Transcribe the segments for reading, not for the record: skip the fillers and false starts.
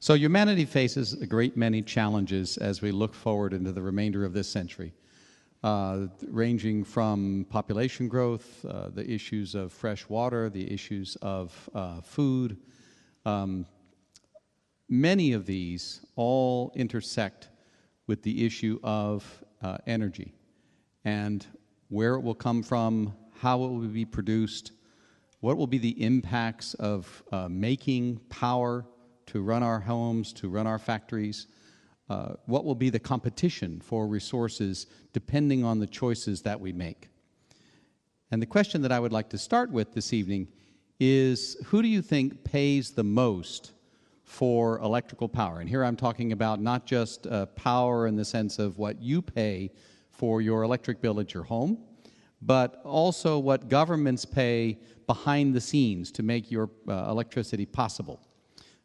So humanity faces a great many challenges as we look forward into the remainder of this century, ranging from population growth, the issues of fresh water, the issues of food. Many of these all intersect with the issue of energy and where it will come from, how it will be produced, what will be the impacts of making power to run our homes, to run our factories, what will be the competition for resources depending on the choices that we make. And the question that I would like to start with this evening is, who do you think pays the most for electrical power? And here I'm talking about not just power in the sense of what you pay for your electric bill at your home, but also what governments pay behind the scenes to make your electricity possible.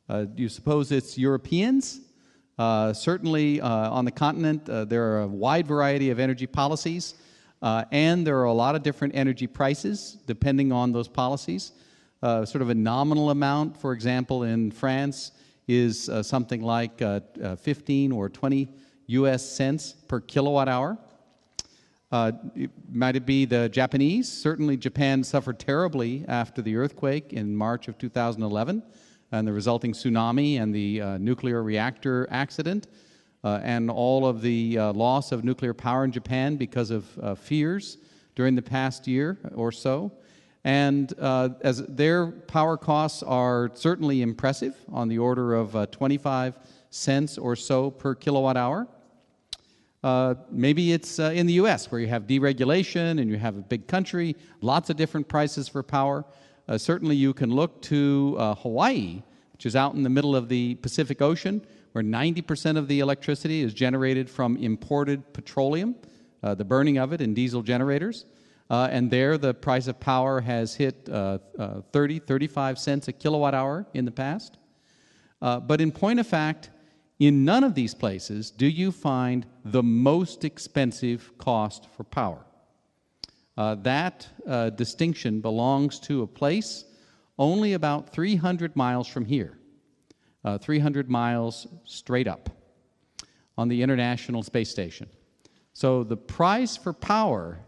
Do you suppose it's Europeans? Certainly on the continent, there are a wide variety of energy policies, and there are a lot of different energy prices depending on those policies. Sort of a nominal amount, for example, in France is something like 15 or 20 US cents per kilowatt hour. Might it be the Japanese? Certainly Japan suffered terribly after the earthquake in March of 2011 and the resulting tsunami and the nuclear reactor accident and all of the loss of nuclear power in Japan because of fears during the past year or so. And as their power costs are certainly impressive, on the order of 25 cents or so per kilowatt hour. Maybe it's in the U.S. where you have deregulation and you have a big country, lots of different prices for power. Certainly you can look to Hawaii, which is out in the middle of the Pacific Ocean, where 90% of the electricity is generated from imported petroleum, the burning of it in diesel generators. And there the price of power has hit 30, 35 cents a kilowatt hour in the past. But in point of fact, in none of these places do you find the most expensive cost for power. That distinction belongs to a place only about 300 miles from here, 300 miles straight up on the International Space Station. So the price for power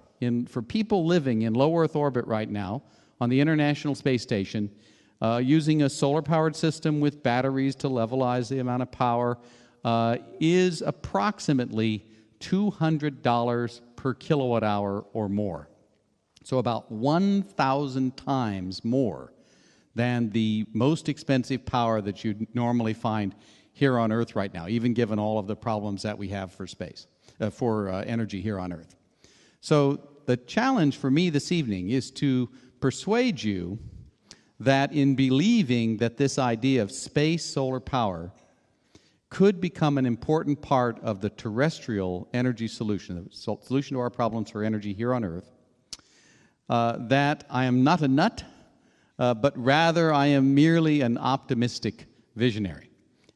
for people living in low Earth orbit right now on the International Space Station, using a solar-powered system with batteries to levelize the amount of power, is approximately $200 per kilowatt hour or more. So about 1,000 times more than the most expensive power that you'd normally find here on Earth right now, even given all of the problems that we have for space, for energy here on Earth. So the challenge for me this evening is to persuade you that in believing that this idea of space solar power could become an important part of the terrestrial energy solution, the solution to our problems for energy here on Earth, that I am not a nut, but rather I am merely an optimistic visionary.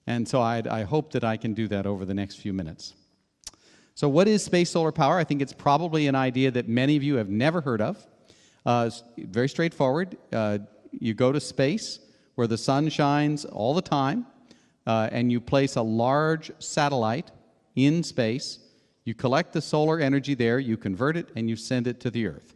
And so I hope that I can do that over the next few minutes. So what is space solar power? I think it's probably an idea that many of you have never heard of. It's very straightforward. You go to space where the sun shines all the time, and you place a large satellite in space. You collect the solar energy there, you convert it, and you send it to the Earth.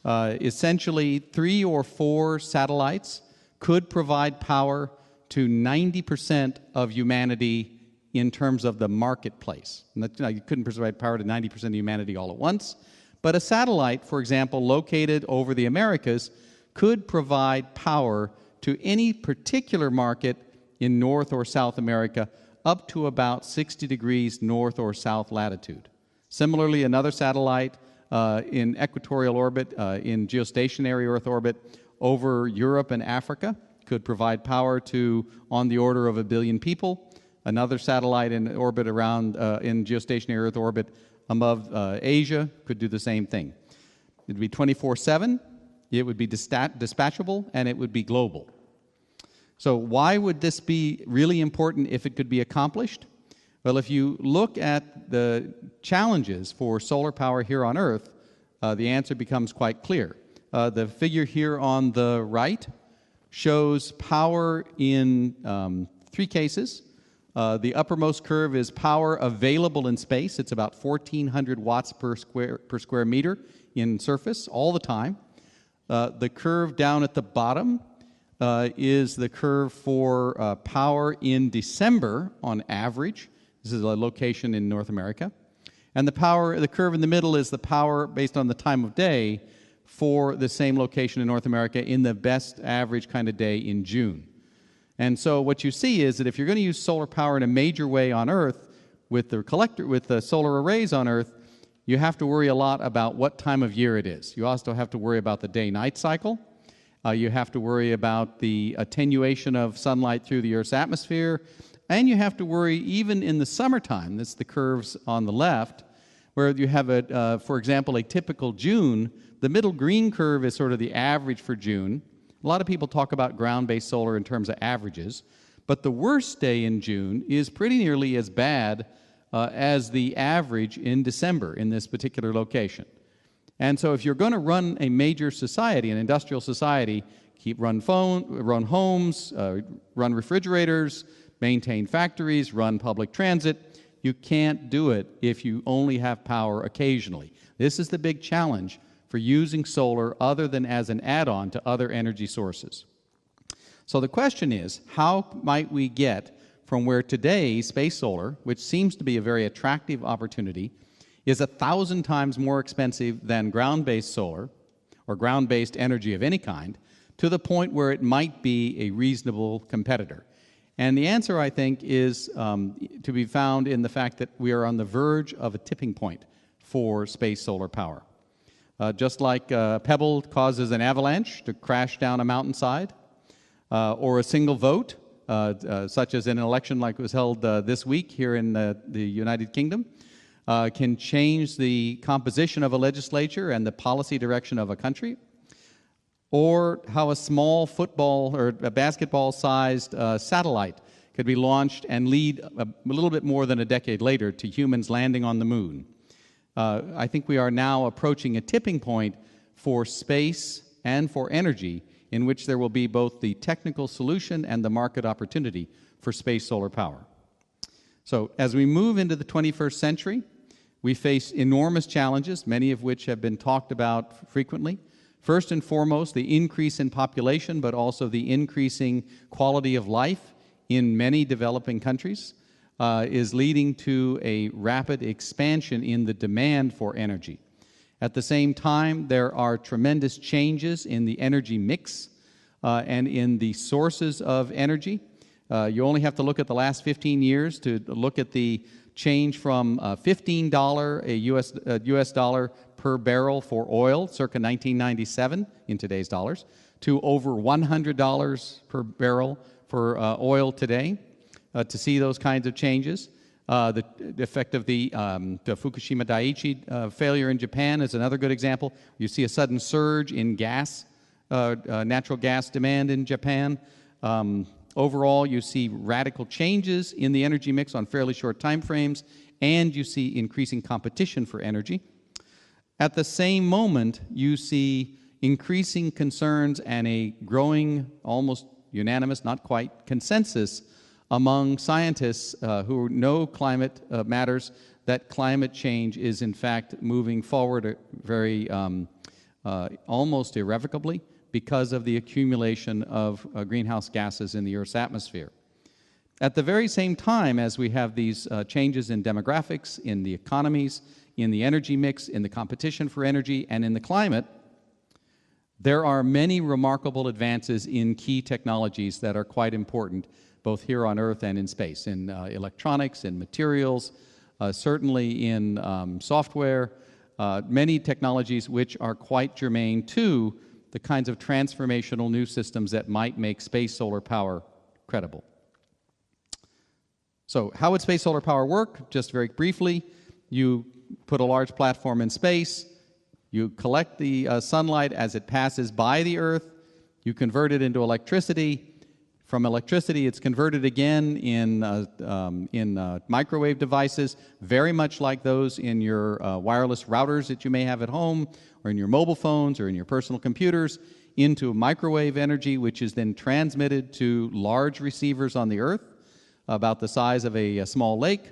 Essentially, 3 or 4 satellites could provide power to 90% of humanity in terms of the marketplace. And that, you couldn't provide power to 90% of humanity all at once, but a satellite, for example, located over the Americas, could provide power to any particular market in North or South America up to about 60 degrees north or south latitude. Similarly, another satellite in equatorial orbit, in geostationary Earth orbit over Europe and Africa could provide power to on the order of 1 billion people. Another satellite in orbit around, in geostationary Earth orbit above Asia could do the same thing. It would be 24/7, it would be dispatchable, and it would be global. So why would this be really important if it could be accomplished? Well, if you look at the challenges for solar power here on Earth, the answer becomes quite clear. The figure here on the right shows power in three cases. The uppermost curve is power available in space. It's about 1,400 watts per square meter in surface all the time. The curve down at the bottom is the curve for power in December on average. This is a location in North America. And the curve in the middle is the power based on the time of day for the same location in North America in the best average kind of day in June. And so what you see is that if you're going to use solar power in a major way on Earth with the solar arrays on Earth, you have to worry a lot about what time of year it is. You also have to worry about the day-night cycle. You have to worry about the attenuation of sunlight through the Earth's atmosphere. And you have to worry even in the summertime. That's the curves on the left, where you have, for example, a typical June. The middle green curve is sort of the average for June. A lot of people talk about ground-based solar in terms of averages, but the worst day in June is pretty nearly as bad as the average in December in this particular location. And so if you're going to run a major society, an industrial society, run homes, run refrigerators, maintain factories, run public transit, you can't do it if you only have power occasionally. This is the big challenge for using solar other than as an add-on to other energy sources. So the question is, how might we get from where today space solar, which seems to be a very attractive opportunity, is 1,000 times more expensive than ground-based solar or ground-based energy of any kind, to the point where it might be a reasonable competitor? And the answer, I think, is to be found in the fact that we are on the verge of a tipping point for space solar power. Just like a pebble causes an avalanche to crash down a mountainside, or a single vote, such as in an election like was held this week here in the United Kingdom, can change the composition of a legislature and the policy direction of a country, or how a small football or a basketball-sized satellite could be launched and lead a little bit more than a decade later to humans landing on the moon. I think we are now approaching a tipping point for space and for energy in which there will be both the technical solution and the market opportunity for space solar power. So as we move into the 21st century, we face enormous challenges, many of which have been talked about frequently. First and foremost, the increase in population, but also the increasing quality of life in many developing countries is leading to a rapid expansion in the demand for energy. At the same time, there are tremendous changes in the energy mix and in the sources of energy. You only have to look at the last 15 years to look at the change from $15 a US dollar per barrel for oil, circa 1997 in today's dollars, to over $100 per barrel for oil today. To see those kinds of changes. The effect of the Fukushima Daiichi failure in Japan is another good example. You see a sudden surge in natural gas demand in Japan. Overall, you see radical changes in the energy mix on fairly short time frames, and you see increasing competition for energy. At the same moment, you see increasing concerns and a growing, almost unanimous, not quite, consensus among scientists who know climate matters, that climate change is in fact moving forward very almost irrevocably because of the accumulation of greenhouse gases in the Earth's atmosphere. At the very same time as we have these changes in demographics, in the economies, in the energy mix, in the competition for energy, and in the climate, there are many remarkable advances in key technologies that are quite important both here on Earth and in space, in electronics, in materials, certainly in software, many technologies which are quite germane to the kinds of transformational new systems that might make space solar power credible. So how would space solar power work? Just very briefly, you put a large platform in space, you collect the sunlight as it passes by the Earth, you convert it into electricity. From electricity, it's converted again in microwave devices, very much like those in your wireless routers that you may have at home, or in your mobile phones, or in your personal computers, into microwave energy, which is then transmitted to large receivers on the Earth. about the size of a small lake.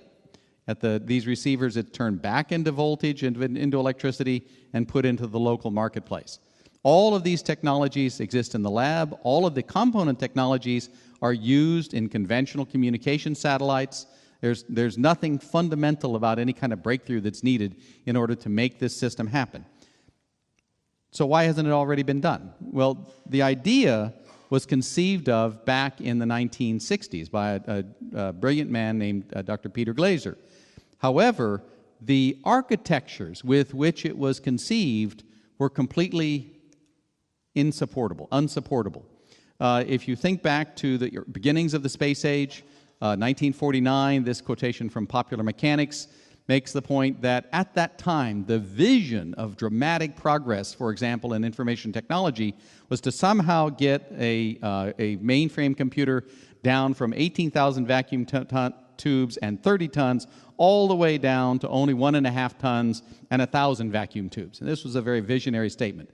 At these receivers, it's turned back into voltage, into electricity, and put into the local marketplace. All of these technologies exist in the lab. All of the component technologies are used in conventional communication satellites. There's nothing fundamental about any kind of breakthrough that's needed in order to make this system happen. So why hasn't it already been done? Well, the idea was conceived of back in the 1960s by a brilliant man named Dr. Peter Glaser. However, the architectures with which it was conceived were completely unsupportable. If you think back to the beginnings of the space age, 1949, this quotation from Popular Mechanics makes the point that at that time, the vision of dramatic progress, for example, in information technology, was to somehow get a mainframe computer down from 18,000 vacuum tubes and 30 tons all the way down to only 1.5 tons and 1,000 vacuum tubes. And this was a very visionary statement.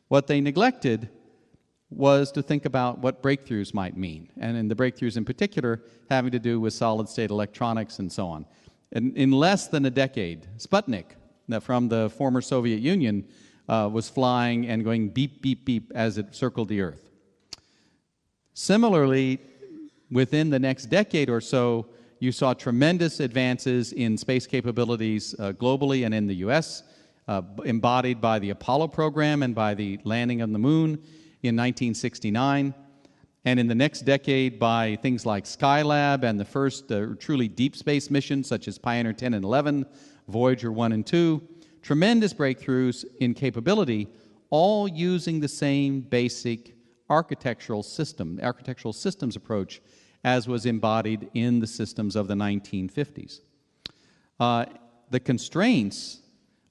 What they neglected was to think about what breakthroughs might mean, and in the breakthroughs in particular having to do with solid-state electronics and so on. And in less than a decade, Sputnik, from the former Soviet Union, was flying and going beep, beep, beep as it circled the Earth. Similarly, within the next decade or so, you saw tremendous advances in space capabilities globally and in the U.S., embodied by the Apollo program and by the landing on the moon in 1969, and in the next decade by things like Skylab and the first truly deep space missions such as Pioneer 10 and 11, Voyager 1 and 2, tremendous breakthroughs in capability, all using the same basic architectural systems approach as was embodied in the systems of the 1950s. The constraints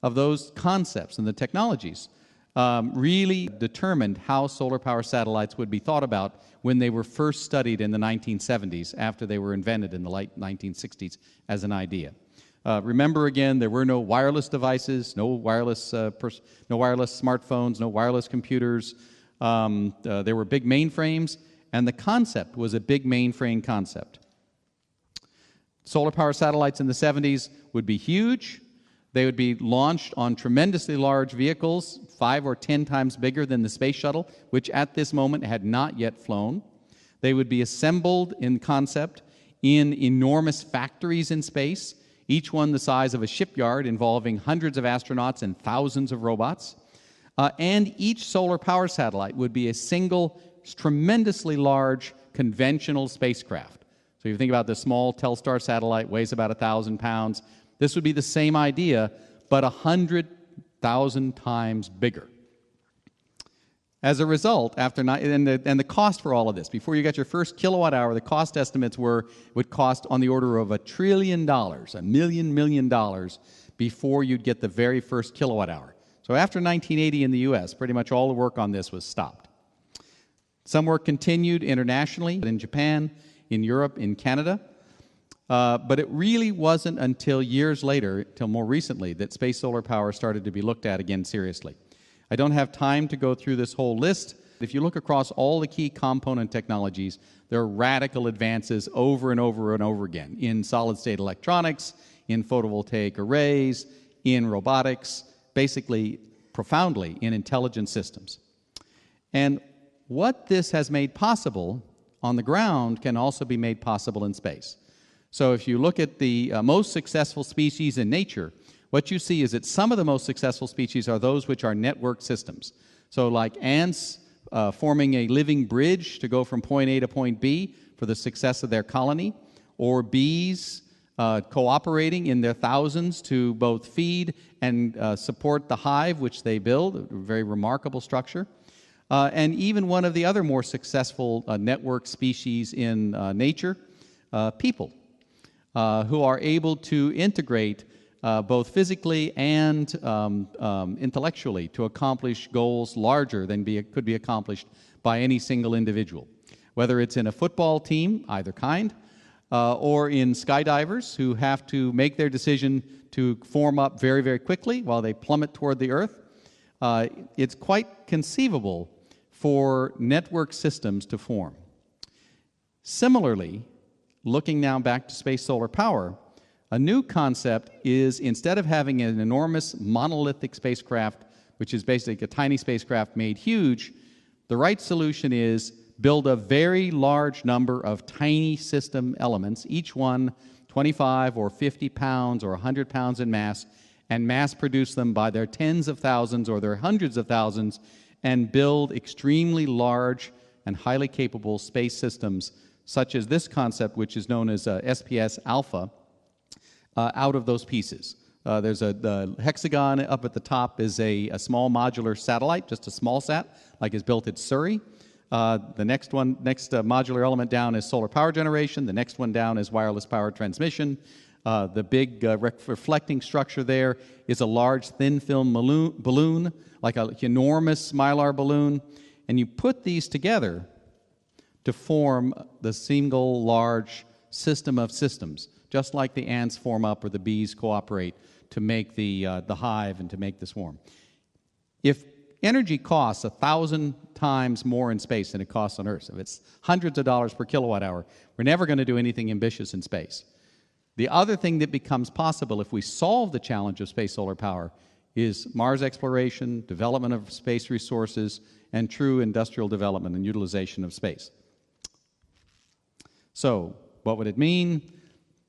of those concepts and the technologies really determined how solar power satellites would be thought about when they were first studied in the 1970s after they were invented in the late 1960s as an idea. Remember again, there were no wireless devices, no wireless smartphones, no wireless computers. There were big mainframes, and the concept was a big mainframe concept. Solar power satellites in the 70s would be huge. They would be launched on tremendously large vehicles, 5 or 10 times bigger than the space shuttle, which at this moment had not yet flown. They would be assembled in concept in enormous factories in space, each one the size of a shipyard involving hundreds of astronauts and thousands of robots. And each solar power satellite would be a single, tremendously large conventional spacecraft. So if you think about the small Telstar satellite, weighs about 1,000 pounds. This would be the same idea, but 100,000 times bigger. As a result, and the cost for all of this, before you got your first kilowatt hour, the cost estimates would cost on the order of $1 trillion, $1 million, before you'd get the very first kilowatt hour. So after 1980 in the U.S., pretty much all the work on this was stopped. Some work continued internationally, in Japan, in Europe, in Canada. But it really wasn't until years later, till more recently, that space solar power started to be looked at again seriously. I don't have time to go through this whole list. If you look across all the key component technologies, there are radical advances over and over and over again in solid-state electronics, in photovoltaic arrays, in robotics, basically profoundly in intelligent systems. And what this has made possible on the ground can also be made possible in space. So if you look at the most successful species in nature, what you see is that some of the most successful species are those which are network systems. So like ants forming a living bridge to go from point A to point B for the success of their colony, or bees cooperating in their thousands to both feed and support the hive which they build, a very remarkable structure. And even one of the other more successful network species in nature, people. Who are able to integrate both physically and intellectually to accomplish goals larger than could be accomplished by any single individual. Whether it's in a football team, either kind, or in skydivers who have to make their decision to form up very, very quickly while they plummet toward the Earth, it's quite conceivable for network systems to form. Similarly, looking now back to space solar power, a new concept is, instead of having an enormous monolithic spacecraft, which is basically a tiny spacecraft made huge, the right solution is build a very large number of tiny system elements, each one 25 or 50 pounds or 100 pounds in mass, and mass produce them by their tens of thousands or their hundreds of thousands, and build extremely large and highly capable space systems, such as this concept, which is known as SPS ALPHA, out of those pieces. The hexagon up at the top is a small modular satellite, just a small sat, like is built at Surrey. The next modular element down is solar power generation. The next one down is wireless power transmission. The big reflecting structure there is a large thin film balloon, like an enormous mylar balloon. And you put these together to form the single large system of systems, just like the ants form up or the bees cooperate to make the hive and to make the swarm. If energy costs 1,000 times more in space than it costs on Earth, if it's hundreds of dollars per kilowatt hour, we're never going to do anything ambitious in space. The other thing that becomes possible if we solve the challenge of space solar power is Mars exploration, development of space resources, and true industrial development and utilization of space. So, what would it mean?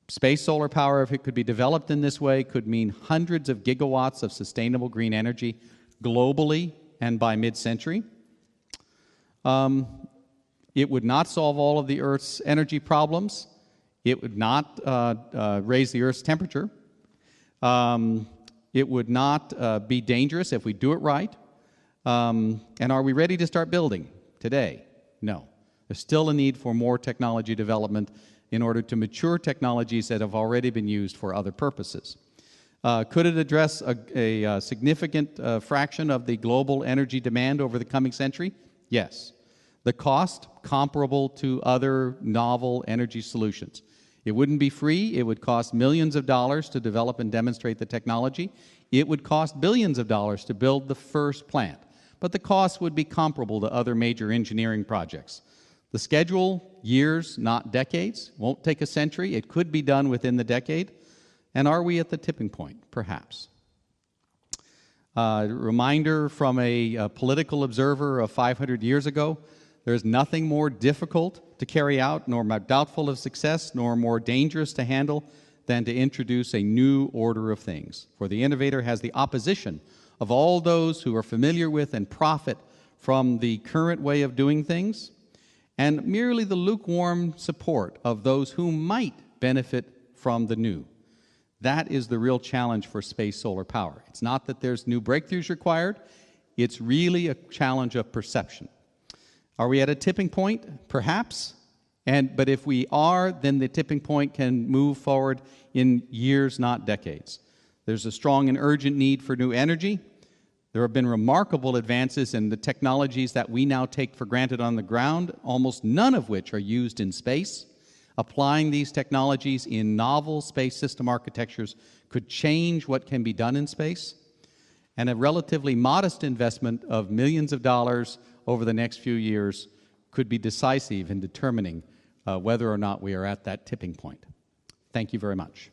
Space solar power, if it could be developed in this way, could mean hundreds of gigawatts of sustainable green energy globally and by mid-century. It would not solve all of the Earth's energy problems. It would not raise the Earth's temperature. It would not be dangerous if we do it right. And are we ready to start building today? No. There's still a need for more technology development in order to mature technologies that have already been used for other purposes. Could it address a significant fraction of the global energy demand over the coming century? Yes. The cost comparable to other novel energy solutions. It wouldn't be free. It would cost millions of dollars to develop and demonstrate the technology. It would cost billions of dollars to build the first plant. But the cost would be comparable to other major engineering projects. The schedule, years, not decades, won't take a century. It could be done within the decade. And are we at the tipping point? Perhaps. Reminder from a political observer of 500 years ago, there's nothing more difficult to carry out, nor more doubtful of success, nor more dangerous to handle than to introduce a new order of things. For the innovator has the opposition of all those who are familiar with and profit from the current way of doing things, and merely the lukewarm support of those who might benefit from the new. That is the real challenge for space solar power. It's not that there's new breakthroughs required. It's really a challenge of perception. Are we at a tipping point? Perhaps. But if we are, then the tipping point can move forward in years, not decades. There's a strong and urgent need for new energy. There have been remarkable advances in the technologies that we now take for granted on the ground, almost none of which are used in space. Applying these technologies in novel space system architectures could change what can be done in space. And a relatively modest investment of millions of dollars over the next few years could be decisive in determining whether or not we are at that tipping point. Thank you very much.